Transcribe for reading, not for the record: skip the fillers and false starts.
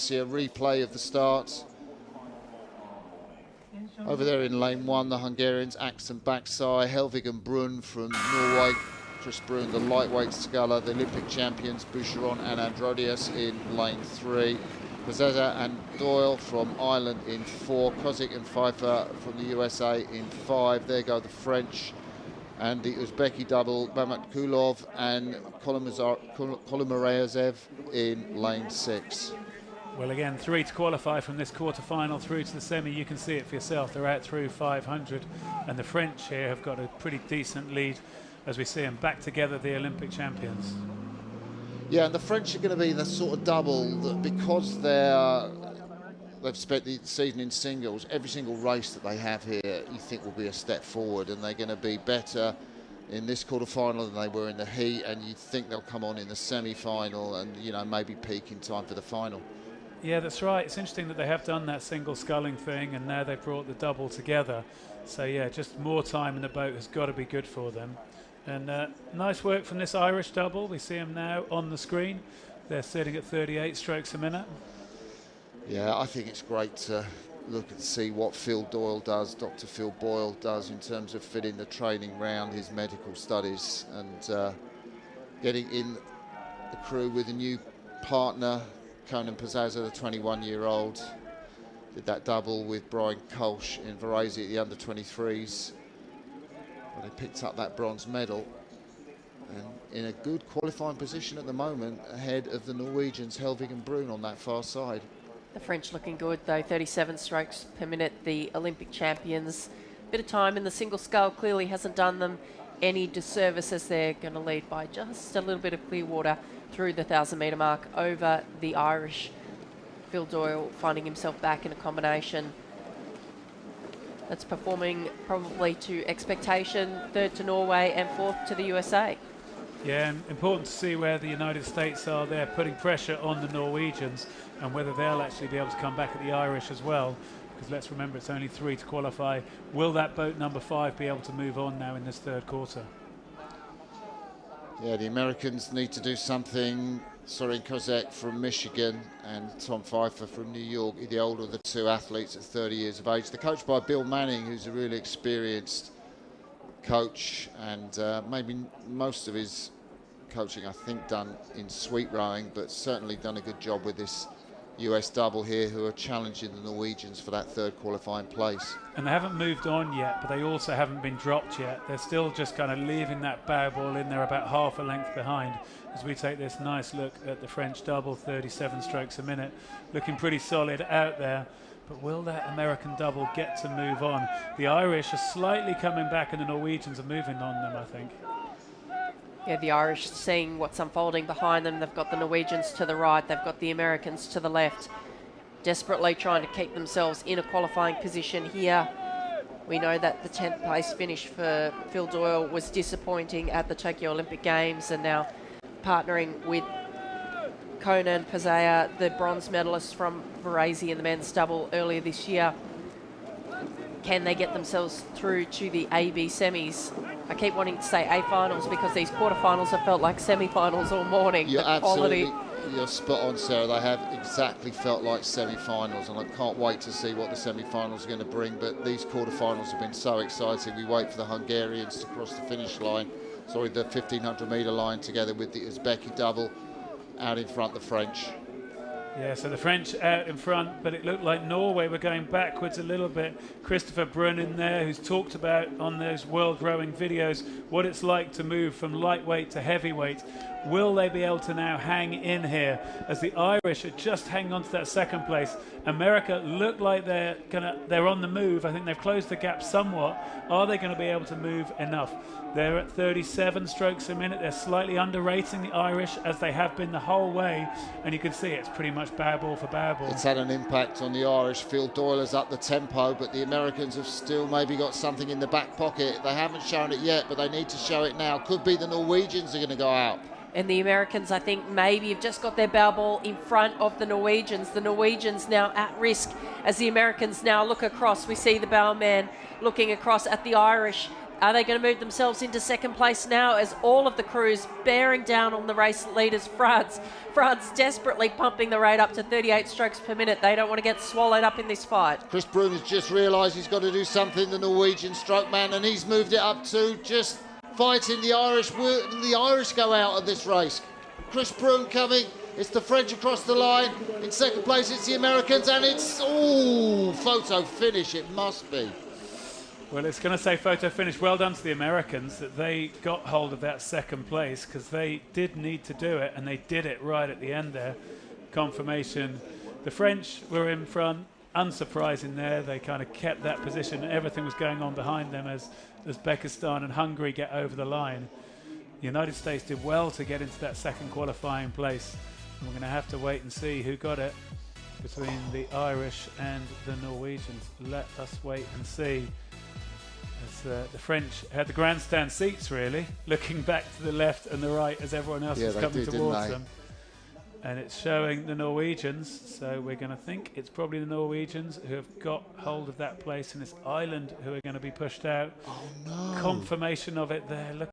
see a replay of the start. Over there in lane 1, the Hungarians, Axton Baksai, Helvig and Brun from Norway. Chris Brun, the lightweight sculler, the Olympic champions, Boucheron and Androdius in lane 3. Pazaza and Doyle from Ireland in 4. Kozik and Pfeiffer from the USA in 5. There go the French. And the Uzbeki double, Mamatkulov and Kolomorayev in lane 6. Well, again, 3 to qualify from this quarter-final through to the semi. You can see it for yourself. They're out through 500. And the French here have got a pretty decent lead as we see them back together, the Olympic champions. Yeah, and the French are going to be the sort of double that, because they've spent the season in singles, every single race that they have here you think will be a step forward, and they're going to be better in this quarter-final than they were in the heat, and you think they'll come on in the semi-final and, you know, maybe peak in time for the final. Yeah, that's right. It's interesting that they have done that single sculling thing, and now they've brought the double together. So yeah, just more time in the boat has got to be good for them. And nice work from this Irish double. We see them now on the screen. They're sitting at 38 strokes a minute. Yeah, I think it's great to look and see what Phil Doyle does, Dr. Phil Boyle does, in terms of fitting the training round his medical studies and getting in the crew with a new partner, Conan Pazaza, the 21-year-old. Did that double with Brian Kolsch in Varese at the under-23s. Well, they picked up that bronze medal and in a good qualifying position at the moment, ahead of the Norwegians, Helvig and Brun, on that far side. The French looking good though, 37 strokes per minute, the Olympic champions. Bit of time in the single scull clearly hasn't done them any disservice, as they're going to lead by just a little bit of clear water through the 1,000-metre mark over the Irish. Phil Doyle finding himself back in a combination that's performing probably to expectation, 3rd to Norway and 4th to the USA. Yeah, and important to see where the United States are there, putting pressure on the Norwegians, and whether they'll actually be able to come back at the Irish as well, because let's remember it's only 3 to qualify. Will that boat number 5 be able to move on now in this 3rd quarter? Yeah, the Americans need to do something. Soren Kozek from Michigan and Tom Pfeiffer from New York, the older of the two athletes at 30 years of age. They're coached by Bill Manning, who's a really experienced coach, and maybe most of his coaching, I think, done in sweep rowing, but certainly done a good job with this US double here, who are challenging the Norwegians for that 3rd qualifying place. And they haven't moved on yet, but they also haven't been dropped yet. They're still just kind of leaving that bow ball in there about half a length behind, as we take this nice look at the French double, 37 strokes a minute, looking pretty solid out there. But will that American double get to move on? The Irish are slightly coming back and the Norwegians are moving on them, I think. Yeah, the Irish seeing what's unfolding behind them. They've got the Norwegians to the right, they've got the Americans to the left, desperately trying to keep themselves in a qualifying position here. We know that the 10th place finish for Phil Doyle was disappointing at the Tokyo Olympic Games, and now partnering with Conan Pazaza, the bronze medalist from Varese in the men's double earlier this year. Can they get themselves through to the AB semis? I keep wanting to say A finals because these quarterfinals have felt like semi-finals all morning. You're spot on, Sarah. They have exactly felt like semi-finals, and I can't wait to see what the semi-finals are going to bring. But these quarterfinals have been so exciting. We wait for the Hungarians to cross the finish line, the 1,500-metre line, together with the Uzbeki double. Out in front, the French. Yeah, so the French out in front, but it looked like Norway were going backwards a little bit. Christopher Brun in there, who's talked about on those world rowing videos what it's like to move from lightweight to heavyweight. Will they be able to now hang in here as the Irish are just hanging on to that 2nd place? America look like they're on the move. I think they've closed the gap somewhat. Are they going to be able to move enough? They're at 37 strokes a minute. They're slightly underrating the Irish, as they have been the whole way, and you can see it's pretty much bow ball for bow ball. It's had an impact on the Irish. Phil Doyle has up the tempo, but the Americans have still maybe got something in the back pocket. They haven't shown it yet, but they need to show it now. Could be the Norwegians are going to go out. And the Americans, I think, maybe have just got their bow ball in front of the Norwegians. The Norwegians now at risk as the Americans now look across. We see the bow man looking across at the Irish. Are they going to move themselves into second place now as all of the crews bearing down on the race leaders? France desperately pumping the rate up to 38 strokes per minute. They don't want to get swallowed up in this fight. Chris Broome has just realised he's got to do something, the Norwegian stroke man, and he's moved it up to just fighting the Irish. The Irish go out of this race. Chris Broome coming. It's the French across the line. In second place, it's the Americans, and it's, photo finish, it must be. Well, it's going to say photo finish. Well done to the Americans that they got hold of that second place, because they did need to do it, and they did it right at the end there. Confirmation. The French were in front, unsurprising there. They kind of kept that position. Everything was going on behind them as Uzbekistan and Hungary get over the line. The United States did well to get into that second qualifying place. And we're going to have to wait and see who got it between the Irish and the Norwegians. Let us wait and see. As the French had the grandstand seats, really, looking back to the left and the right as everyone else was coming towards them. And it's showing the Norwegians, so we're going to think it's probably the Norwegians who have got hold of that place, and it's Ireland who are going to be pushed out. Oh no. Confirmation of it there. Look